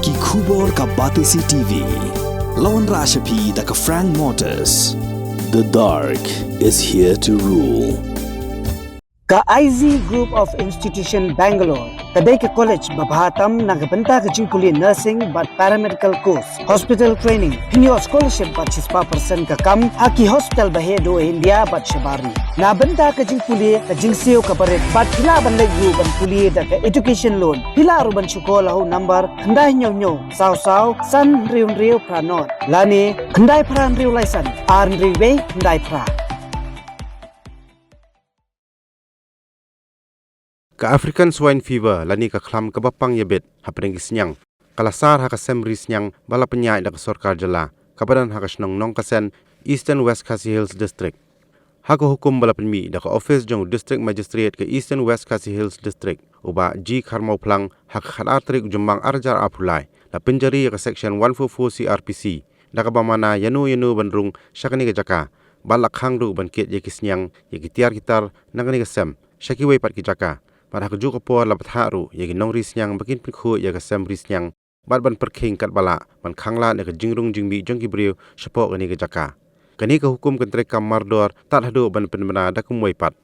Ki khubor ka Batisi TV. Lawan Rashapi da ka Frank Motors. The dark is here to rule. Ka IZ Group of Institution Bangalore, kadai ke college babhatam nagabanta ke jingkuli nursing but paramedical course, hospital training, pinyo scholarship but 6% ka kam, haki hospital bahedo India but shabari. Na banta ke jingkuli ka jingsio ka baret but pila ban legu ban kuli da ka education loan, pila ruban syukola ho number, kandai nyo saw san riu pranot, lani kandai pran riu laisan, arn riu kandai pra. Ka African swine fever lani ka Khlam ka bapang yabet hapring Sniang kalasar ha ka semri Sniang bala penyai da ka Sorkar jala kabadan ha ka Nongkasen Eastern West Khasi Hills District ha ka hukum bala penmi da ka office jong district magistrate ka Eastern West Khasi Hills District uba G Kharmau Plang ha ka khalatrik jumbang arjar apulai la penjari ka section 144 CRPC da ka bamana yanu bandrung syakani ka jaka bala khangdu ban ket ye ki Sniang ye ki tiar kitar nangani ka sem syaki wei pat ki jaka pada kejuk apa lapat haru yagi nong Sniang bakin pikhu yaga sem Sniang bad ban perking kat bala ban khangla ne ke jingrung jingbi jongki brio sepok ni ke jaka kani ke hukum kentrek kam mardor tat hadu ban penbena da kumwai pat